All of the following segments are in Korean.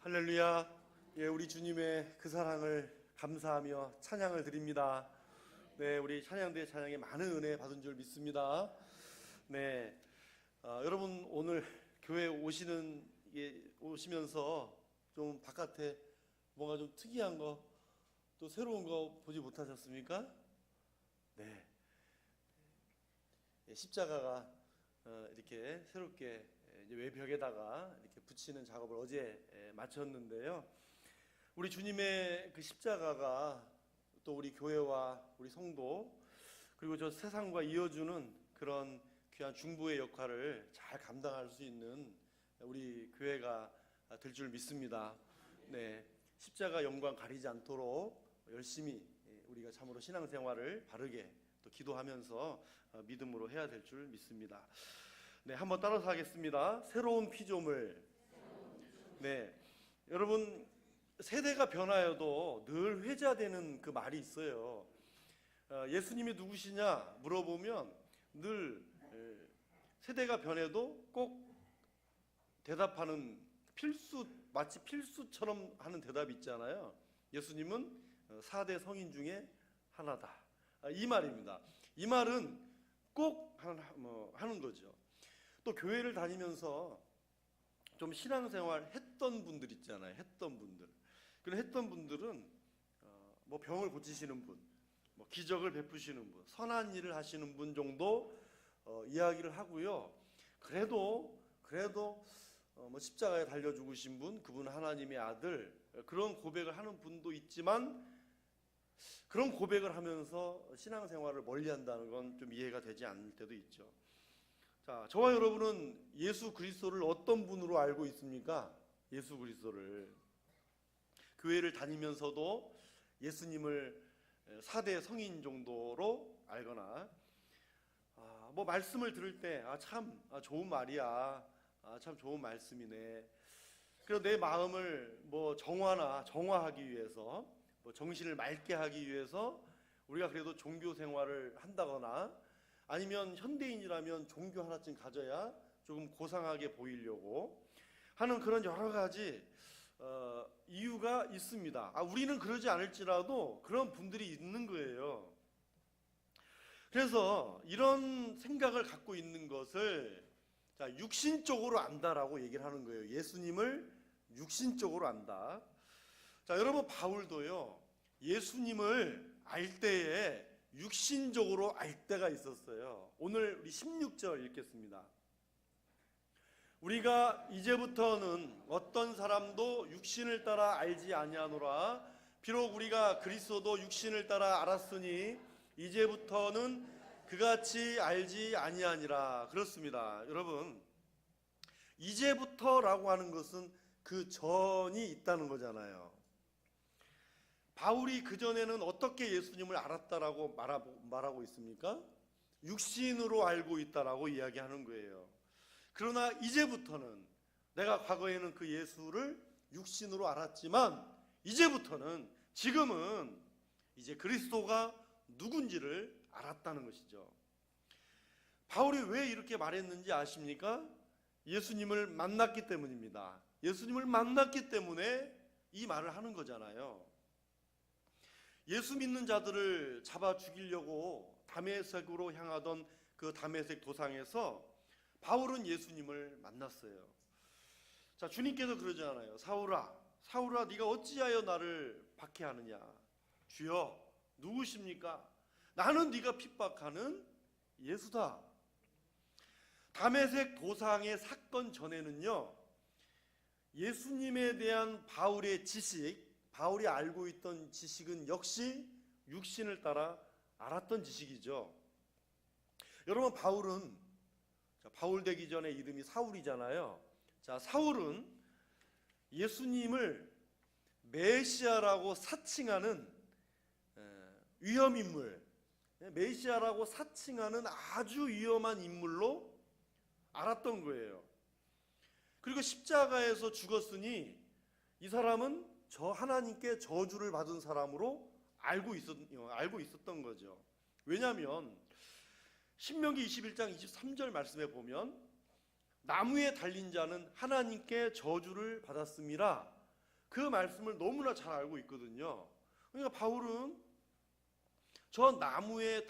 할렐루야. 예, 우리 주님의 그 사랑을 감사하며 찬양을 드립니다. 네, 우리 찬양대의 찬양에 많은 은혜 받은 줄 믿습니다. 네, 여러분 오늘 교회 오시면서 좀 바깥에 뭔가 좀 특이한 거, 또 새로운 거 보지 못하셨습니까? 네, 십자가가 이렇게 새롭게 외벽에다가 이렇게 붙이는 작업을 어제 마쳤는데요. 우리 주님의 그 십자가가 또 우리 교회와 우리 성도 그리고 저 세상과 이어주는 그런 귀한 중보의 역할을 잘 감당할 수 있는 우리 교회가 될 줄 믿습니다. 네, 십자가 영광 가리지 않도록 열심히 우리가 참으로 신앙생활을 바르게 또 기도하면서 믿음으로 해야 될 줄 믿습니다. 네, 한번 따라서 하겠습니다. 새로운 피조물. 네, 여러분 세대가 변하여도 늘 회자되는 그 말이 있어요. 예수님이 누구시냐 물어보면 늘 세대가 변해도 꼭 대답하는 마치 필수처럼 하는 대답이 있잖아요. 예수님은 4대 성인 중에 하나다. 이 말입니다. 이 말은 꼭 하는 거죠. 또 교회를 다니면서 좀 신앙생활 했던 분들 있잖아요. 했던 분들. 그런 했던 분들은 뭐 병을 고치시는 분, 뭐 기적을 베푸시는 분, 선한 일을 하시는 분 정도 이야기를 하고요. 그래도 뭐 십자가에 달려 죽으신 분, 그분 하나님의 아들, 그런 고백을 하는 분도 있지만 그런 고백을 하면서 신앙생활을 멀리한다는 건 좀 이해가 되지 않을 때도 있죠. 자, 저와 여러분은 예수 그리스도를 어떤 분으로 알고 있습니까? 예수 그리스도를 교회를 다니면서도 예수님을 4대 성인 정도로 알거나 뭐 말씀을 들을 때 참 좋은 말이야, 참 좋은 말씀이네. 그래서 내 마음을 뭐 정화하기 위해서, 뭐 정신을 맑게 하기 위해서 우리가 그래도 종교 생활을 한다거나 아니면 현대인이라면 종교 하나쯤 가져야 조금 고상하게 보이려고 하는 그런 여러 가지 이유가 있습니다. 우리는 그러지 않을지라도 그런 분들이 있는 거예요. 그래서 이런 생각을 갖고 있는 것을 육신적으로 안다라고 얘기를 하는 거예요. 예수님을 육신적으로 안다. 자, 여러분 바울도요, 예수님을 알 때에 육신적으로 알 때가 있었어요. 오늘 우리 16절 읽겠습니다. 우리가 이제부터는 어떤 사람도 육신을 따라 알지 아니하노라. 비록 우리가 그리스도도 육신을 따라 알았으니 이제부터는 그같이 알지 아니하니라. 그렇습니다. 여러분, 이제부터라고 하는 것은 그 전이 있다는 거잖아요. 바울이 그전에는 어떻게 예수님을 알았다라고 말하고 있습니까? 육신으로 알고 있다라고 이야기하는 거예요. 그러나 이제부터는, 내가 과거에는 그 예수를 육신으로 알았지만 이제부터는, 지금은 이제 그리스도가 누군지를 알았다는 것이죠. 바울이 왜 이렇게 말했는지 아십니까? 예수님을 만났기 때문입니다. 예수님을 만났기 때문에 이 말을 하는 거잖아요. 예수 믿는 자들을 잡아 죽이려고 다메섹으로 향하던 그 다메섹 도상에서 바울은 예수님을 만났어요. 자, 주님께서 그러잖아요. 사울아 네가 어찌하여 나를 박해하느냐. 주여 누구십니까? 나는 네가 핍박하는 예수다. 다메섹 도상의 사건 전에는요, 예수님에 대한 바울의 지식, 바울이 알고 있던 지식은 역시 육신을 따라 알았던 지식이죠. 여러분, 바울 되기 전에 이름이 사울이잖아요. 자, 사울은 예수님을 메시아라고 사칭하는 위험인물, 메시아라고 사칭하는 아주 위험한 인물로 알았던 거예요. 그리고 십자가에서 죽었으니 이 사람은 저 하나님께 저주를 받은 사람으로 알고 있었던 거죠. 왜냐하면 신명기 21장 23절 말씀에 보면 나무에 달린 자는 하나님께 저주를 받았음이라 그 말씀을 너무나 잘 알고 있거든요. 그러니까 바울은 저 나무에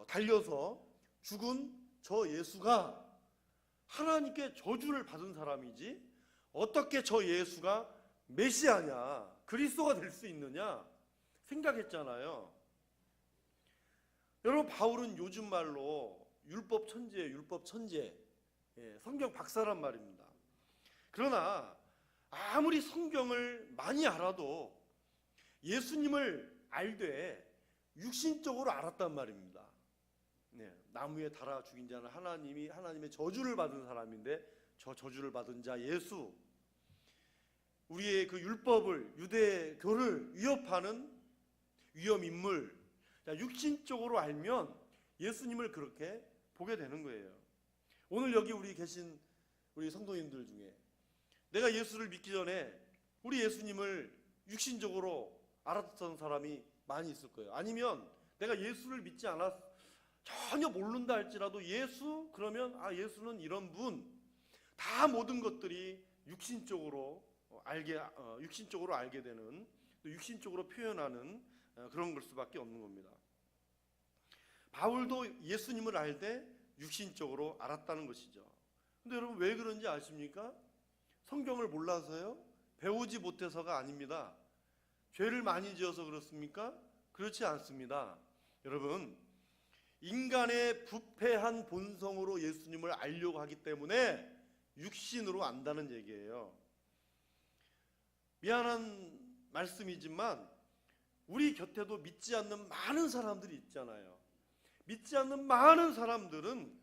달려서 죽은 저 예수가 하나님께 저주를 받은 사람이지 어떻게 저 예수가 메시아냐, 그리스도가 될 수 있느냐 생각했잖아요. 여러분, 바울은 요즘 말로 율법 천재, 성경 박사란 말입니다. 그러나 아무리 성경을 많이 알아도 예수님을 알되 육신적으로 알았단 말입니다. 나무에 달아 죽인 자는 하나님의 저주를 받은 사람인데, 저 저주를 받은 자 예수, 우리의 그 율법을, 유대교를 위협하는 위험인물, 육신적으로 알면 예수님을 그렇게 보게 되는 거예요. 오늘 여기 우리 계신 우리 성도님들 중에 내가 예수를 믿기 전에 우리 예수님을 육신적으로 알았던 사람이 많이 있을 거예요. 아니면 내가 예수를 믿지 전혀 모른다 할지라도 예수 그러면 예수는 이런 분, 다 모든 것들이 육신적으로 알게 되는, 또 육신적으로 표현하는 그런 걸 수밖에 없는 겁니다. 바울도 예수님을 알되 육신적으로 알았다는 것이죠. 근데 여러분, 왜 그런지 아십니까? 성경을 몰라서요? 배우지 못해서가 아닙니다. 죄를 많이 지어서 그렇습니까? 그렇지 않습니다. 여러분, 인간의 부패한 본성으로 예수님을 알려고 하기 때문에 육신으로 안다는 얘기예요. 미안한 말씀이지만 우리 곁에도 믿지 않는 많은 사람들이 있잖아요. 믿지 않는 많은 사람들은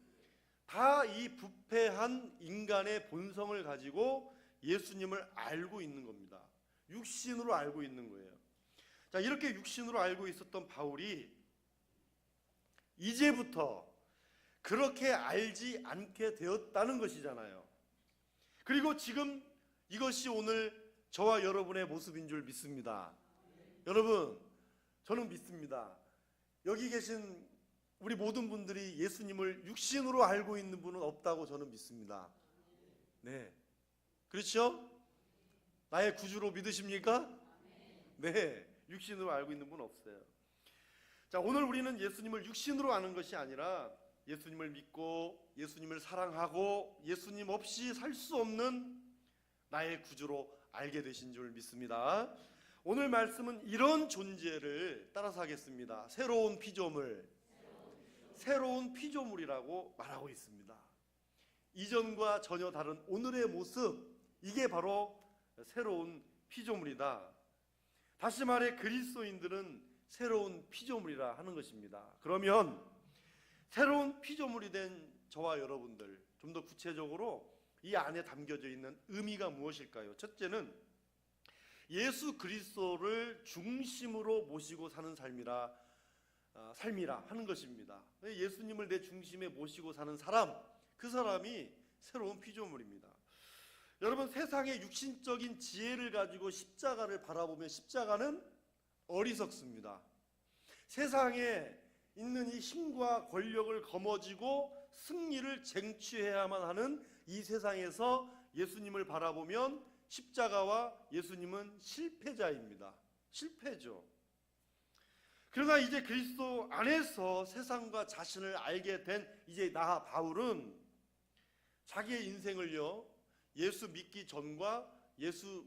다 이 부패한 인간의 본성을 가지고 예수님을 알고 있는 겁니다. 육신으로 알고 있는 거예요. 자, 이렇게 육신으로 알고 있었던 바울이 이제부터 그렇게 알지 않게 되었다는 것이잖아요. 그리고 지금 이것이 오늘 저와 여러분의 모습인 줄 믿습니다. 여러분, 저는 믿습니다. 여기 계신 우리 모든 분들이 예수님을 육신으로 알고 있는 분은 없다고 저는 믿습니다. 네, 그렇죠? 나의 구주로 믿으십니까? 네, 육신으로 알고 있는 분 없어요. 자, 오늘 우리는 예수님을 육신으로 아는 것이 아니라 예수님을 믿고 예수님을 사랑하고 예수님 없이 살 수 없는 나의 구주로 알게 되신 줄 믿습니다. 오늘 말씀은 이런 존재를 따라서 하겠습니다. 새로운 피조물이라고 말하고 있습니다. 이전과 전혀 다른 오늘의 모습, 이게 바로 새로운 피조물이다. 다시 말해 그리스도인들은 새로운 피조물이라 하는 것입니다. 그러면 새로운 피조물이 된 저와 여러분들, 좀 더 구체적으로 이 안에 담겨져 있는 의미가 무엇일까요? 첫째는 예수 그리스도를 중심으로 모시고 사는 삶이라 하는 것입니다. 예수님을 내 중심에 모시고 사는 사람, 그 사람이 새로운 피조물입니다. 여러분, 세상의 육신적인 지혜를 가지고 십자가를 바라보면 십자가는 어리석습니다. 세상에 있는 이 힘과 권력을 거머쥐고 승리를 쟁취해야만 하는 이 세상에서 예수님을 바라보면 십자가와 예수님은 실패자입니다. 실패죠. 그러나 이제 그리스도 안에서 세상과 자신을 알게 된 이제 나 바울은 자기의 인생을요, 예수 믿기 전과 예수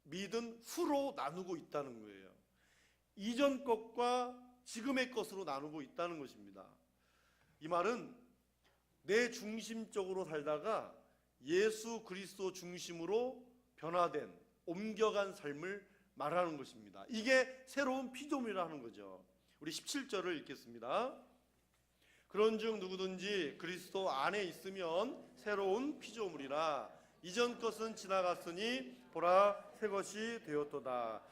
믿은 후로 나누고 있다는 거예요. 이전 것과 지금의 것으로 나누고 있다는 것입니다. 이 말은 내 중심적으로 살다가 예수 그리스도 중심으로 변화된, 옮겨간 삶을 말하는 것입니다. 이게 새로운 피조물이라 하는 거죠. 우리 17절을 읽겠습니다. 그런즉 누구든지 그리스도 안에 있으면 새로운 피조물이라. 이전 것은 지나갔으니 보라 새 것이 되었도다.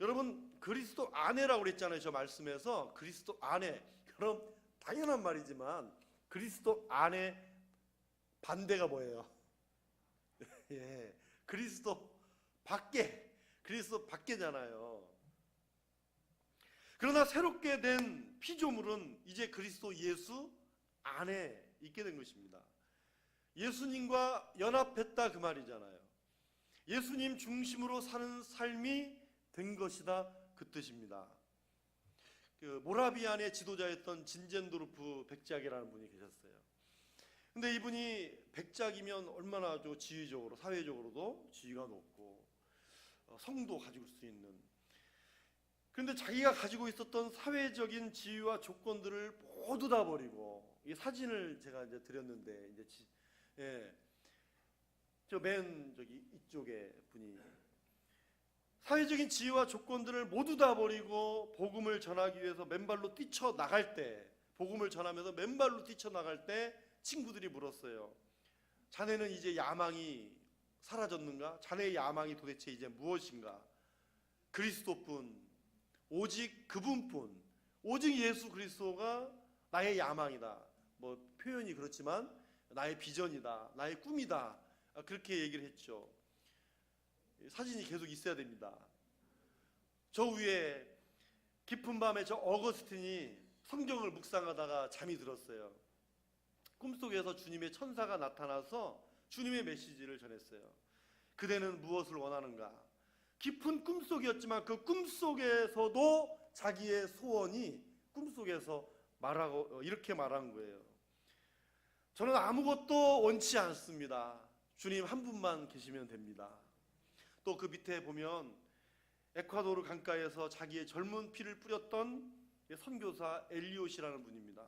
여러분, 그리스도 안에라고 그랬잖아요. 저 말씀에서 그리스도 안에. 그럼 당연한 말이지만 그리스도 안에 반대가 뭐예요? 예, 그리스도 밖에잖아요. 그러나 새롭게 된 피조물은 이제 그리스도 예수 안에 있게 된 것입니다. 예수님과 연합했다 그 말이잖아요. 예수님 중심으로 사는 삶이 된 것이다, 그 뜻입니다. 그 모라비안의 지도자였던 진젠도르프 백작이라는 분이 계셨어요. 근데 이분이 백작이면 얼마나 지위적으로, 사회적으로도 지위가 높고 성도 가질 수 있는, 그런데 자기가 가지고 있었던 사회적인 지위와 조건들을 모두 다 버리고, 이 사진을 제가 이제 드렸는데, 이제 이쪽에 분이 사회적인 지위와 조건들을 모두 다 버리고 복음을 전하기 위해서 맨발로 뛰쳐나갈 때, 복음을 전하면서 맨발로 뛰쳐나갈 때 친구들이 물었어요. 자네는 이제 야망이 사라졌는가? 자네의 야망이 도대체 이제 무엇인가? 그리스도뿐, 오직 그분뿐, 오직 예수 그리스도가 나의 야망이다. 뭐 표현이 그렇지만 나의 비전이다, 나의 꿈이다, 그렇게 얘기를 했죠. 사진이 계속 있어야 됩니다. 저 위에 깊은 밤에 저 어거스틴이 성경을 묵상하다가 잠이 들었어요. 꿈속에서 주님의 천사가 나타나서 주님의 메시지를 전했어요. 그대는 무엇을 원하는가? 깊은 꿈속이었지만 그 꿈속에서도 자기의 소원이 꿈속에서 이렇게 말한 거예요. 저는 아무것도 원치 않습니다. 주님 한 분만 계시면 됩니다. 또 그 밑에 보면 에콰도르 강가에서 자기의 젊은 피를 뿌렸던 선교사 엘리엇이라는 분입니다.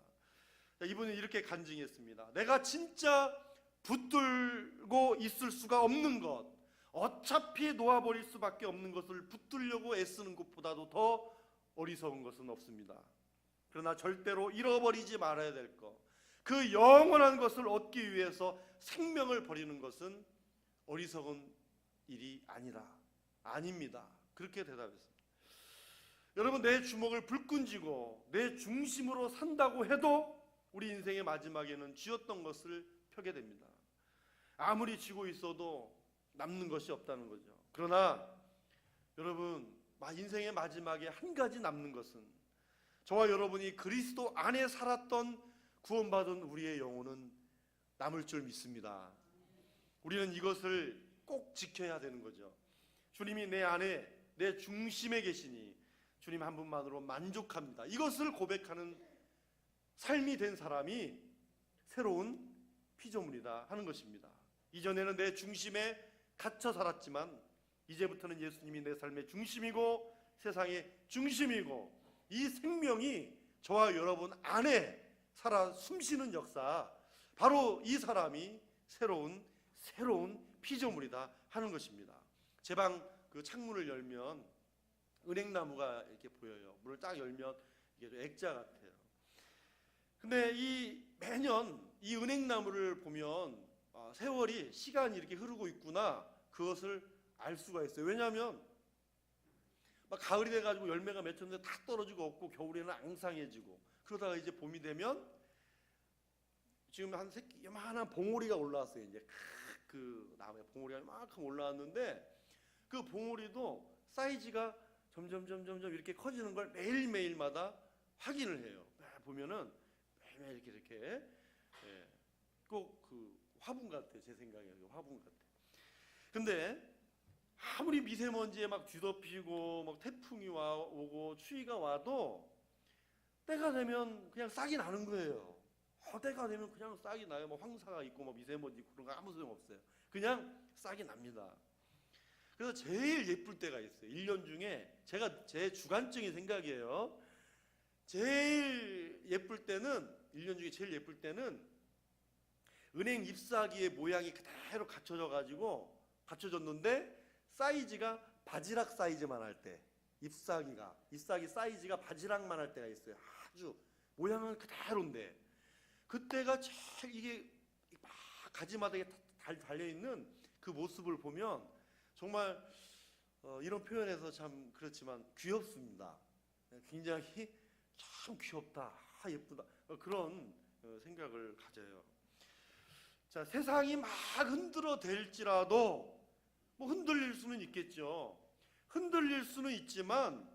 이분은 이렇게 간증했습니다. 내가 진짜 붙들고 있을 수가 없는 것, 어차피 놓아버릴 수밖에 없는 것을 붙들려고 애쓰는 것보다도 더 어리석은 것은 없습니다. 그러나 절대로 잃어버리지 말아야 될 것, 그 영원한 것을 얻기 위해서 생명을 버리는 것은 어리석은 일이 아닙니다. 그렇게 대답했습니다. 여러분, 내 주먹을 불끈 쥐고 내 중심으로 산다고 해도 우리 인생의 마지막에는 쥐었던 것을 펴게 됩니다. 아무리 쥐고 있어도 남는 것이 없다는 거죠. 그러나 여러분, 인생의 마지막에 한 가지 남는 것은, 저와 여러분이 그리스도 안에 살았던 구원받은 우리의 영혼은 남을 줄 믿습니다. 우리는 이것을 꼭 지켜야 되는 거죠. 주님이 내 안에, 내 중심에 계시니 주님 한 분만으로 만족합니다. 이것을 고백하는 삶이 된 사람이 새로운 피조물이다 하는 것입니다. 이전에는 내 중심에 갇혀 살았지만 이제부터는 예수님이 내 삶의 중심이고 세상의 중심이고, 이 생명이 저와 여러분 안에 살아 숨쉬는 역사, 바로 이 사람이 새로운 피조물이다 하는 것입니다. 제 방 그 창문을 열면 은행나무가 이렇게 보여요. 문을 딱 열면 이게 좀 액자 같아요. 근데 매년 이 은행나무를 보면 세월이, 시간이 이렇게 흐르고 있구나, 그것을 알 수가 있어요. 왜냐하면 가을이 돼가지고 열매가 맺혔는데 다 떨어지고 없고, 겨울에는 앙상해지고, 그러다가 이제 봄이 되면 지금 한 새끼 요만한 봉오리가 올라왔어요. 이제 그 나무에 봉오리가 이만큼 올라왔는데, 그 봉오리도 사이즈가 점점 이렇게 커지는 걸 매일매일마다 확인을 해요. 보면은 매일 이렇게 꼭 그 화분 같아요. 제 생각에 화분 같아요. 근데 아무리 미세먼지에 막 뒤덮이고 막 태풍이 오고 추위가 와도 때가 되면 그냥 싹이 나는 거예요. 때가 되면 그냥 싹이 나요. 뭐 황사가 있고 뭐 미세먼지 있고 그런 거 아무 소용 없어요. 그냥 싹이 납니다. 그래서 제일 예쁠 때가 있어요. 1년 중에 제 주관적인 생각이에요. 제일 예쁠 때는, 1년 중에 제일 예쁠 때는 은행 잎사귀의 모양이 그대로 갖춰졌는데 사이즈가 바지락 사이즈만 할 때, 잎사귀 사이즈가 바지락만 할 때가 있어요. 아주 모양은 그대로인데, 그때가 제일 이게 막 가지마다 달려있는 그 모습을 보면 정말 이런 표현에서 참 그렇지만 귀엽습니다. 굉장히 참 귀엽다, 예쁘다, 그런 생각을 가져요. 자, 세상이 막 흔들어댈지라도 뭐 흔들릴 수는 있겠죠. 흔들릴 수는 있지만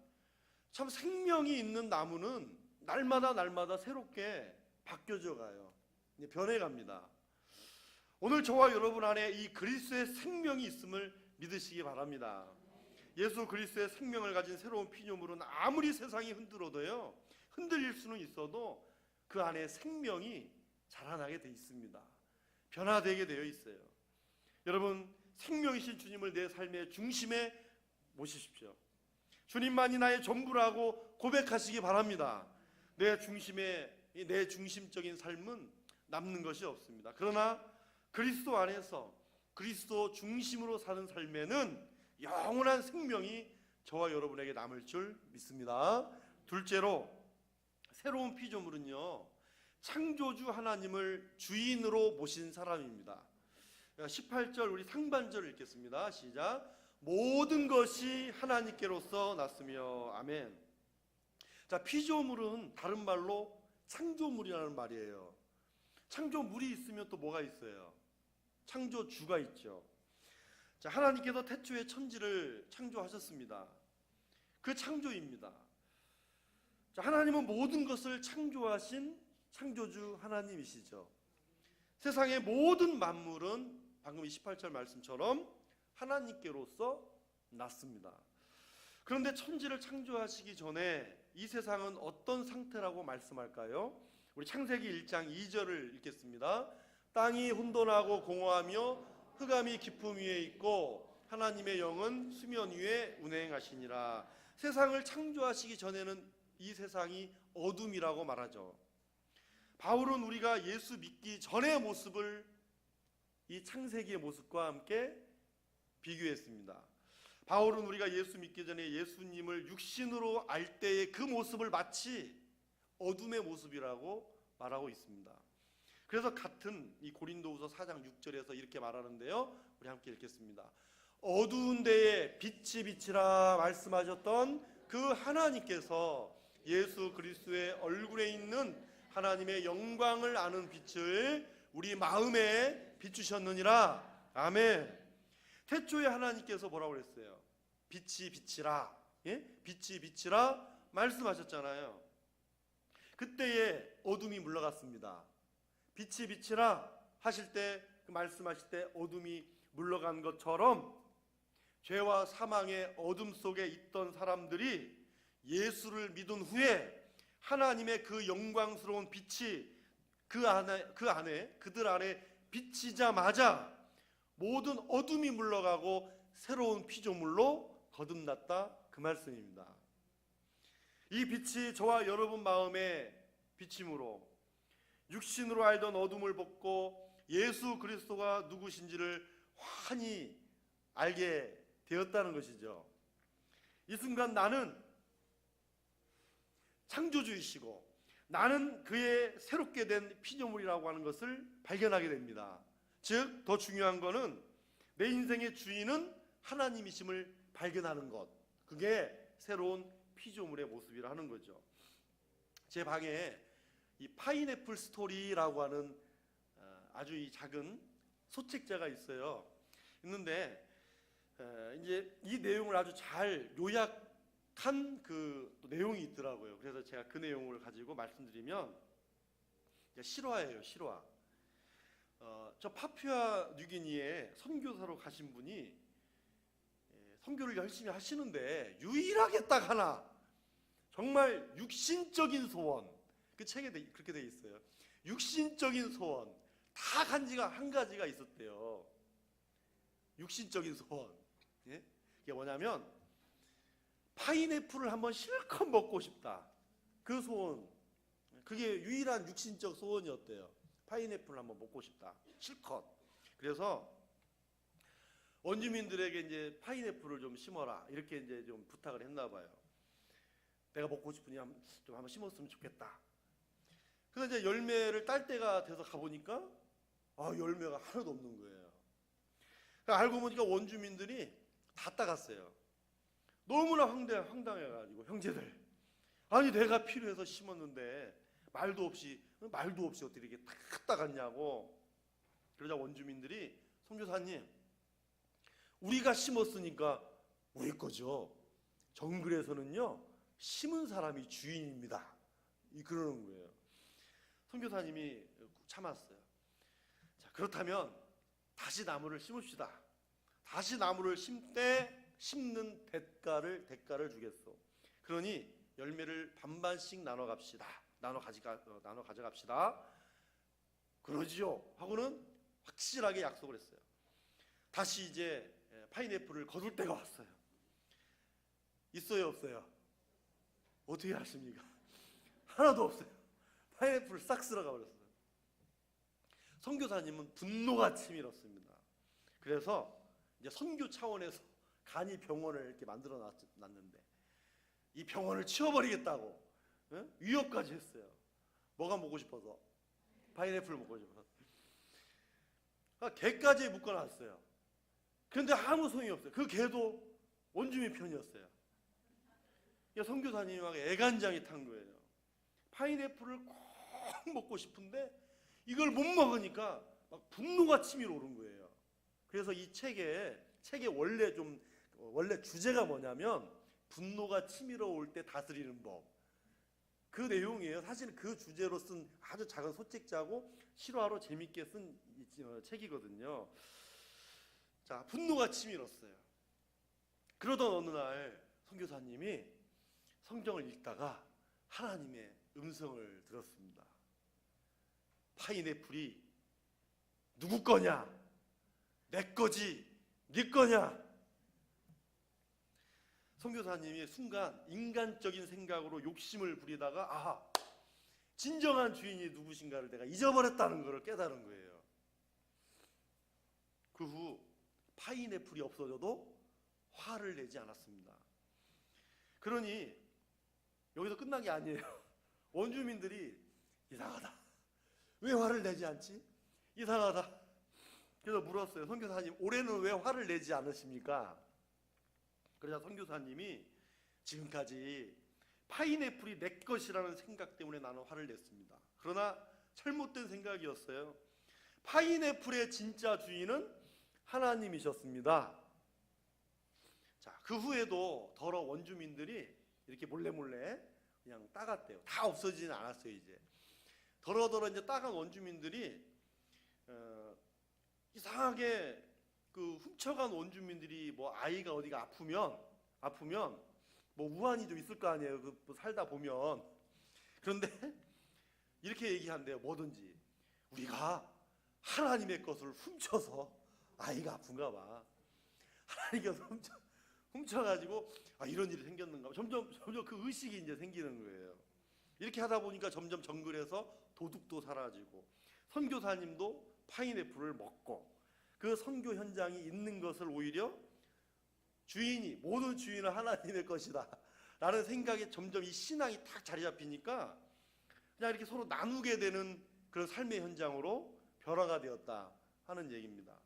참 생명이 있는 나무는 날마다 새롭게 바뀌어져 가요. 변해갑니다. 오늘 저와 여러분 안에 이 그리스도의 생명이 있음을 믿으시기 바랍니다. 예수 그리스도의 생명을 가진 새로운 피조물은 아무리 세상이 흔들어도요, 흔들릴 수는 있어도 그 안에 생명이 자라나게 돼 있습니다. 변화되게 되어 있어요. 여러분, 생명이신 주님을 내 삶의 중심에 모시십시오. 주님만이 나의 전부라고 고백하시기 바랍니다. 내 중심적인 삶은 남는 것이 없습니다. 그러나 그리스도 안에서 그리스도 중심으로 사는 삶에는 영원한 생명이 저와 여러분에게 남을 줄 믿습니다. 둘째로, 새로운 피조물은요, 창조주 하나님을 주인으로 모신 사람입니다. 18절 우리 상반절을 읽겠습니다. 시작. 모든 것이 하나님께로서 났으며. 아멘. 자, 피조물은 다른 말로 창조물이라는 말이에요. 창조물이 있으면 또 뭐가 있어요? 창조주가 있죠. 자, 하나님께서 태초에 천지를 창조하셨습니다. 그 창조입니다. 자, 하나님은 모든 것을 창조하신 창조주 하나님이시죠. 세상의 모든 만물은 방금 28절 말씀처럼 하나님께로서 났습니다. 그런데 천지를 창조하시기 전에 이 세상은 어떤 상태라고 말씀할까요? 우리 창세기 1장 2절을 읽겠습니다. 땅이 혼돈하고 공허하며 흑암이 깊음 위에 있고 하나님의 영은 수면 위에 운행하시니라. 세상을 창조하시기 전에는 이 세상이 어둠이라고 말하죠. 바울은 우리가 예수 믿기 전의 모습을 이 창세기의 모습과 함께 비교했습니다. 바울은 우리가 예수 믿기 전에 예수님을 육신으로 알 때의 그 모습을 마치 어둠의 모습이라고 말하고 있습니다. 그래서 같은 이 고린도후서 4장 6절에서 이렇게 말하는데요, 우리 함께 읽겠습니다. 어두운 데에 빛이 비치라 말씀하셨던 그 하나님께서 예수 그리스도의 얼굴에 있는 하나님의 영광을 아는 빛을 우리 마음에 비추셨느니라. 아멘. 태초에 하나님께서 뭐라고 그랬어요? 빛이 비치라. 예? 빛이 비치라 말씀하셨잖아요. 그때에 어둠이 물러갔습니다. 빛이 비치라 하실 때, 그 말씀하실 때 어둠이 물러간 것처럼 죄와 사망의 어둠 속에 있던 사람들이 예수를 믿은 후에 하나님의 그 영광스러운 빛이 그들 안에 비치자마자 모든 어둠이 물러가고 새로운 피조물로 거듭났다, 그 말씀입니다. 이 빛이 저와 여러분 마음에 비침으로 육신으로 알던 어둠을 벗고 예수 그리스도가 누구신지를 환히 알게 되었다는 것이죠. 이 순간 나는 창조주이시고 나는 그의 새롭게 된 피조물이라고 하는 것을 발견하게 됩니다. 즉, 더 중요한 것은 내 인생의 주인은 하나님이심을 발견하는 것, 그게 새로운 피조물의 모습이라 하는 거죠. 제 방에 이 파인애플 스토리라고 하는 아주 이 작은 소책자가 있어요. 있는데 이제 이 내용을 아주 잘 요약한 그 내용이 있더라고요. 그래서 제가 그 내용을 가지고 말씀드리면, 실화예요, 실화. 저 파푸아 뉴기니에 선교사로 가신 분이 선교를 열심히 하시는데 유일하게 딱 하나, 정말 육신적인 소원, 그 책에 그렇게 돼 있어요. 육신적인 소원 다 한 가지가 있었대요. 육신적인 소원. 예? 이게 뭐냐면 파인애플을 한번 실컷 먹고 싶다. 그 소원, 그게 유일한 육신적 소원이었대요. 파인애플을 한번 먹고 싶다, 실컷. 그래서 원주민들에게 이제 파인애플을 좀 심어라, 이렇게 이제 좀 부탁을 했나 봐요. 내가 먹고 싶으니 좀 한번 심었으면 좋겠다. 그래서 이제 열매를 딸 때가 돼서 가보니까 열매가 하나도 없는 거예요. 그러니까 알고 보니까 원주민들이 다 따갔어요. 너무나 황당해가지고, 형제들, 아니 내가 필요해서 심었는데 말도 없이 어떻게 이렇게 다 따갔냐고. 그러자 원주민들이, 선교사님, 우리가 심었으니까 우리 거죠. 정글에서는요 심은 사람이 주인입니다, 그러는 거예요. 선교사님이 참았어요. 자, 그렇다면 다시 나무를 심읍시다. 다시 나무를 심는 대가를 주겠소. 그러니 열매를 반반씩 나눠 가져갑시다. 그러지요 하고는 확실하게 약속을 했어요. 다시 이제 파인애플을 거둘 때가 왔어요. 있어요 없어요? 어떻게 아십니까? 하나도 없어요. 파인애플을 싹 쓸어가 버렸어요. 선교사님은 분노가 치밀었습니다. 그래서 이제 선교 차원에서 간이 병원을 이렇게 만들어 놨는데 이 병원을 치워버리겠다고 위협까지 했어요. 뭐가 먹고 싶어서? 파인애플 먹고 싶어서. 개까지 묶어놨어요. 그런데 아무 소용이 없어요. 그 개도 원주민 편이었어요. 선교사님하고 애간장이 탄 거예요. 파인애플을 꼭 먹고 싶은데 이걸 못 먹으니까 막 분노가 치밀어 오른 거예요. 그래서 이 책의 원래 주제가 뭐냐면 분노가 치밀어 올 때 다스리는 법. 그 내용이에요. 사실 그 주제로 쓴 아주 작은 소책자고 실화로 재밌게 쓴 책이거든요. 자, 분노가 치밀었어요. 그러던 어느 날 선교사님이 성경을 읽다가 하나님의 음성을 들었습니다. 파인애플이 누구 거냐? 내 거지, 네 거냐? 선교사님이 순간 인간적인 생각으로 욕심을 부리다가 진정한 주인이 누구신가를 내가 잊어버렸다는 것을 깨달은 거예요. 그 후 파인애플이 없어져도 화를 내지 않았습니다. 그러니 여기서 끝난 게 아니에요. 원주민들이 이상하다. 왜 화를 내지 않지? 이상하다. 그래서 물었어요. 선교사님, 올해는 왜 화를 내지 않으십니까? 그러자 선교사님이 지금까지 파인애플이 내 것이라는 생각 때문에 나는 화를 냈습니다. 그러나 잘못된 생각이었어요. 파인애플의 진짜 주인은 하나님이셨습니다. 자, 그 후에도 더러 원주민들이 이렇게 몰래 그냥 따갔대요. 다 없어지진 않았어요. 이제 더러 이제 따간 원주민들이 이상하게 그 훔쳐간 원주민들이 뭐 아이가 어디가 아프면 뭐 우환이 좀 있을 거 아니에요. 뭐 살다 보면. 그런데 이렇게 얘기한대요. 뭐든지 우리가 하나님의 것을 훔쳐서 아이가 아픈가 봐. 하나님께서 훔쳐가지고 이런 일이 생겼는가 봐. 점점 그 의식이 이제 생기는 거예요. 이렇게 하다 보니까 점점 정글에서 도둑도 사라지고 선교사님도 파인애플을 먹고 그 선교 현장이 있는 것을 오히려 모든 주인은 하나님의 것이다 라는 생각에 점점 이 신앙이 딱 자리 잡히니까 그냥 이렇게 서로 나누게 되는 그런 삶의 현장으로 변화가 되었다 하는 얘기입니다.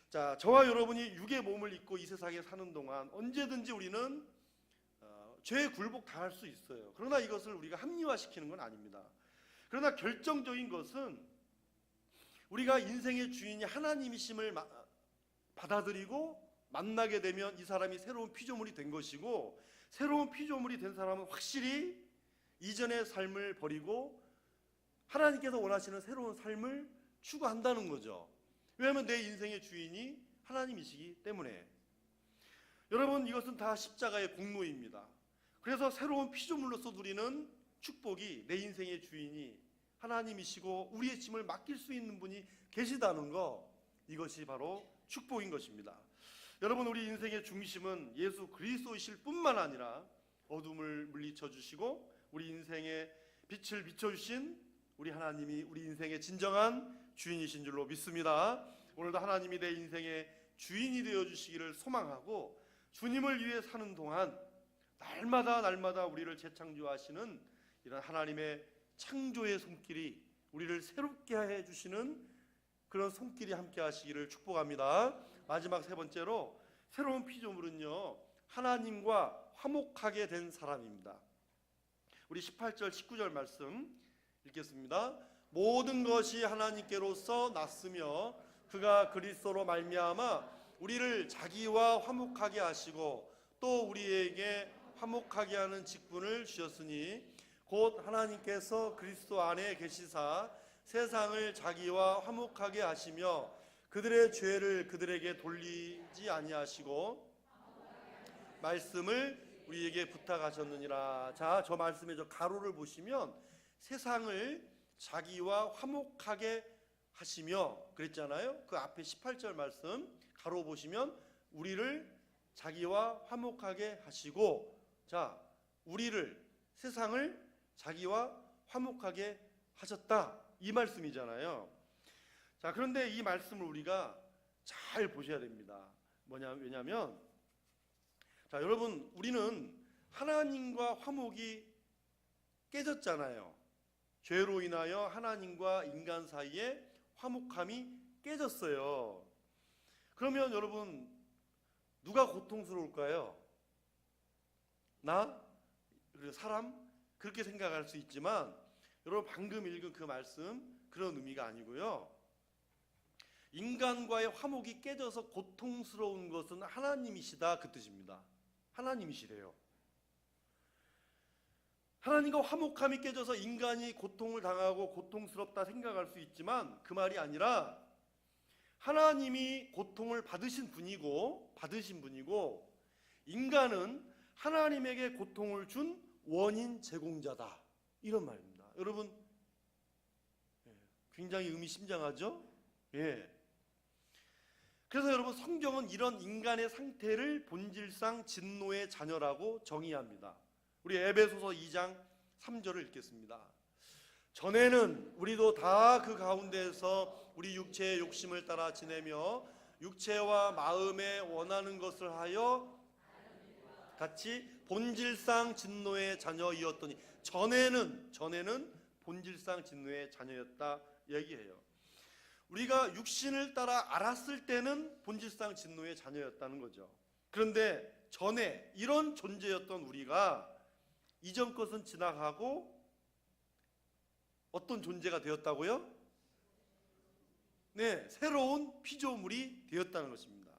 자, 저와 여러분이 육의 몸을 입고 이 세상에 사는 동안 언제든지 우리는 죄에 굴복 당할 수 있어요. 그러나 이것을 우리가 합리화시키는 건 아닙니다. 그러나 결정적인 것은 우리가 인생의 주인이 하나님이심을 받아들이고 만나게 되면 이 사람이 새로운 피조물이 된 것이고, 새로운 피조물이 된 사람은 확실히 이전의 삶을 버리고 하나님께서 원하시는 새로운 삶을 추구한다는 거죠. 왜냐하면 내 인생의 주인이 하나님이시기 때문에. 여러분, 이것은 다 십자가의 공로입니다. 그래서 새로운 피조물로서 누리는 축복이 내 인생의 주인이 하나님이시고 우리의 짐을 맡길 수 있는 분이 계시다는 거, 이것이 바로 축복인 것입니다. 여러분, 우리 인생의 중심은 예수 그리스도이실 뿐만 아니라 어둠을 물리쳐 주시고 우리 인생의 빛을 비춰주신 우리 하나님이 우리 인생의 진정한 주인이신 줄로 믿습니다. 오늘도 하나님이 내 인생의 주인이 되어주시기를 소망하고, 주님을 위해 사는 동안 날마다 우리를 재창조하시는 이런 하나님의 창조의 손길이 우리를 새롭게 해주시는 그런 손길이 함께 하시기를 축복합니다. 마지막 세 번째로, 새로운 피조물은요, 하나님과 화목하게 된 사람입니다. 우리 18절 19절 말씀 읽겠습니다. 모든 것이 하나님께로서 났으며 그가 그리스도로 말미암아 우리를 자기와 화목하게 하시고 또 우리에게 화목하게 하는 직분을 주셨으니 곧 하나님께서 그리스도 안에 계시사 세상을 자기와 화목하게 하시며 그들의 죄를 그들에게 돌리지 아니하시고 말씀을 우리에게 부탁하셨느니라. 자, 저 말씀에 저 가로를 보시면 세상을 자기와 화목하게 하시며 그랬잖아요. 그 앞에 18절 말씀 가로 보시면 우리를 자기와 화목하게 하시고, 자, 우리를, 세상을 자기와 화목하게 하셨다, 이 말씀이잖아요. 자, 그런데 이 말씀을 우리가 잘 보셔야 됩니다. 왜냐하면, 자, 여러분, 우리는 하나님과 화목이 깨졌잖아요. 죄로 인하여 하나님과 인간 사이에 화목함이 깨졌어요. 그러면 여러분, 누가 고통스러울까요? 나? 사람? 그렇게 생각할 수 있지만 여러분, 방금 읽은 그 말씀 그런 의미가 아니고요. 인간과의 화목이 깨져서 고통스러운 것은 하나님이시다, 그 뜻입니다. 하나님이시래요. 하나님과 화목함이 깨져서 인간이 고통을 당하고 고통스럽다 생각할 수 있지만 그 말이 아니라 하나님이 고통을 받으신 분이고 인간은 하나님에게 고통을 준 원인 제공자다, 이런 말입니다. 여러분, 굉장히 의미심장하죠? 예. 그래서 여러분, 성경은 이런 인간의 상태를 본질상 진노의 자녀라고 정의합니다. 우리 에베소서 2장 3절을 읽겠습니다. 전에는 우리도 다 그 가운데에서 우리 육체의 욕심을 따라 지내며 육체와 마음에 원하는 것을 하여 같이 본질상 진노의 자녀이었더니, 전에는 본질상 진노의 자녀였다 얘기해요. 우리가 육신을 따라 알았을 때는 본질상 진노의 자녀였다는 거죠. 그런데 전에 이런 존재였던 우리가 이전 것은 지나가고 어떤 존재가 되었다고요? 네, 새로운 피조물이 되었다는 것입니다.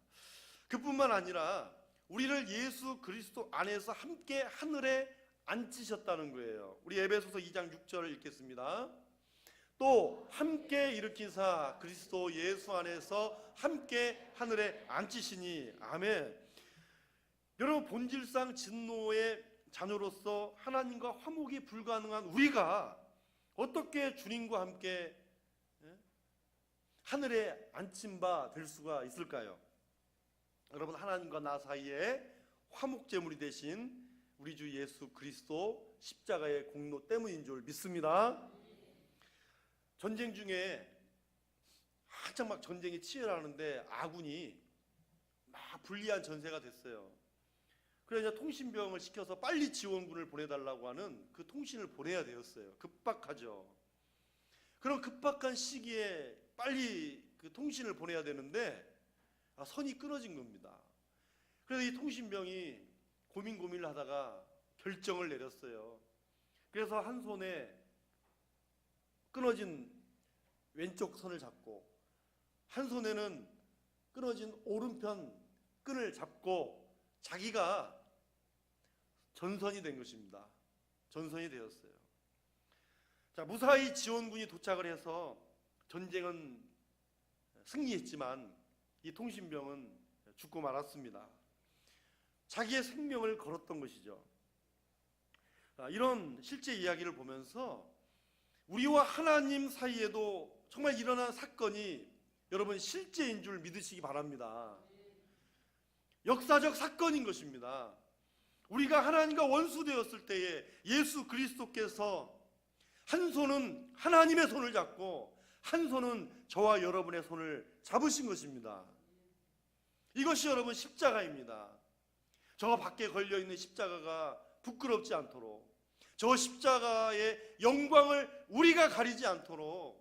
그뿐만 아니라 우리를 예수 그리스도 안에서 함께 하늘에 앉히셨다는 거예요. 우리 에베소서 2장 6절을 읽겠습니다. 또 함께 일으키사 그리스도 예수 안에서 함께 하늘에 앉히시니. 아멘. 여러분, 본질상 진노의 자녀로서 하나님과 화목이 불가능한 우리가 어떻게 주님과 함께 하늘에 앉힌 바 될 수가 있을까요? 여러분, 하나님과 나 사이에 화목제물이 되신 우리 주 예수 그리스도 십자가의 공로 때문인 줄 믿습니다. 전쟁 중에 한창 막 전쟁이 치열하는데 아군이 막 불리한 전세가 됐어요. 그래서 통신병을 시켜서 빨리 지원군을 보내달라고 하는 그 통신을 보내야 되었어요. 급박하죠. 그런 급박한 시기에 빨리 그 통신을 보내야 되는데 선이 끊어진 겁니다. 그래서 이 통신병이 고민을 하다가 결정을 내렸어요. 그래서 한 손에 끊어진 왼쪽 선을 잡고 한 손에는 끊어진 오른편 끈을 잡고 자기가 전선이 된 것입니다. 전선이 되었어요. 자, 무사히 지원군이 도착을 해서 전쟁은 승리했지만 이 통신병은 죽고 말았습니다. 자기의 생명을 걸었던 것이죠. 이런 실제 이야기를 보면서 우리와 하나님 사이에도 정말 일어난 사건이 여러분 실제인 줄 믿으시기 바랍니다. 역사적 사건인 것입니다. 우리가 하나님과 원수되었을 때에 예수 그리스도께서 한 손은 하나님의 손을 잡고 한 손은 저와 여러분의 손을 잡으신 것입니다. 이것이 여러분 십자가입니다. 저 밖에 걸려있는 십자가가 부끄럽지 않도록, 저 십자가의 영광을 우리가 가리지 않도록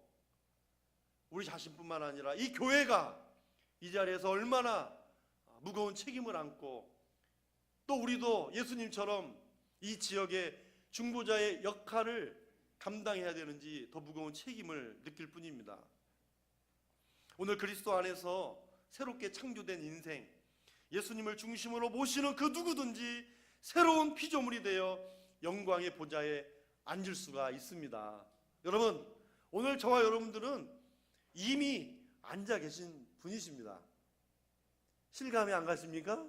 우리 자신뿐만 아니라 이 교회가 이 자리에서 얼마나 무거운 책임을 안고 또 우리도 예수님처럼 이 지역의 중보자의 역할을 감당해야 되는지 더 무거운 책임을 느낄 뿐입니다. 오늘 그리스도 안에서 새롭게 창조된 인생, 예수님을 중심으로 모시는 그 누구든지 새로운 피조물이 되어 영광의 보좌에 앉을 수가 있습니다. 여러분, 오늘 저와 여러분들은 이미 앉아 계신 분이십니다. 실감이 안 가십니까?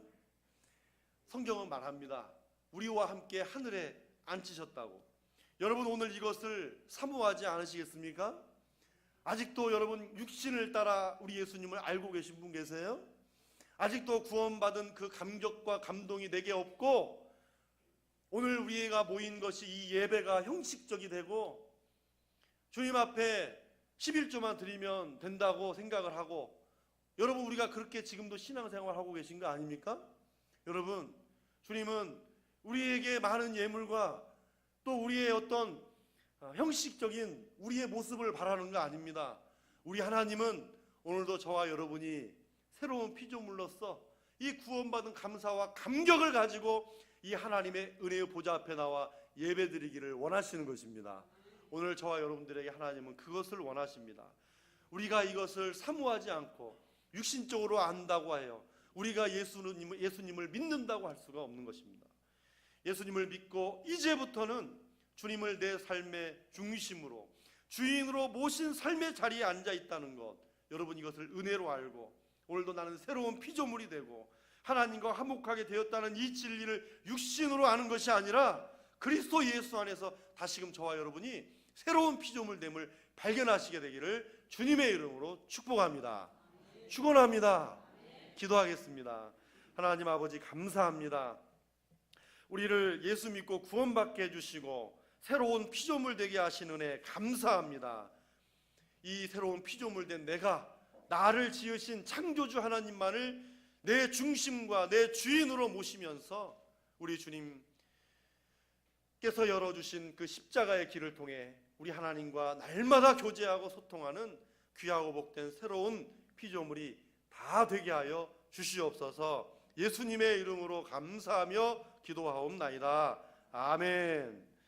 성경은 말합니다. 우리와 함께 하늘에 앉히셨다고. 여러분 오늘 이것을 사모하지 않으시겠습니까? 아직도 여러분 육신을 따라 우리 예수님을 알고 계신 분 계세요? 아직도 구원받은 그 감격과 감동이 내게 없고 오늘 우리가 모인 것이 이 예배가 형식적이 되고 주님 앞에 11조만 드리면 된다고 생각을 하고 여러분 우리가 그렇게 지금도 신앙생활하고 계신 거 아닙니까? 여러분 주님은 우리에게 많은 예물과 또 우리의 어떤 형식적인 우리의 모습을 바라는 거 아닙니다. 우리 하나님은 오늘도 저와 여러분이 새로운 피조물로서 이 구원받은 감사와 감격을 가지고 이 하나님의 은혜의 보좌 앞에 나와 예배드리기를 원하시는 것입니다. 오늘 저와 여러분들에게 하나님은 그것을 원하십니다. 우리가 이것을 사모하지 않고 육신적으로 안다고 해요. 우리가 예수님을 믿는다고 할 수가 없는 것입니다. 예수님을 믿고 이제부터는 주님을 내 삶의 중심으로 주인으로 모신 삶의 자리에 앉아 있다는 것, 여러분 이것을 은혜로 알고 오늘도 나는 새로운 피조물이 되고 하나님과 화목하게 되었다는 이 진리를 육신으로 아는 것이 아니라 그리스도 예수 안에서 다시금 저와 여러분이 새로운 피조물됨을 발견하시게 되기를 주님의 이름으로 축복합니다. 축원합니다. 기도하겠습니다. 하나님 아버지 감사합니다. 우리를 예수 믿고 구원받게 해주시고 새로운 피조물 되게 하신 은혜 감사합니다. 이 새로운 피조물 된 내가 나를 지으신 창조주 하나님만을 내 중심과 내 주인으로 모시면서 우리 주님께서 열어주신 그 십자가의 길을 통해 우리 하나님과 날마다 교제하고 소통하는 귀하고 복된 새로운 피조물이 다 되게 하여 주시옵소서. 예수님의 이름으로 감사하며 기도하옵나이다. 아멘.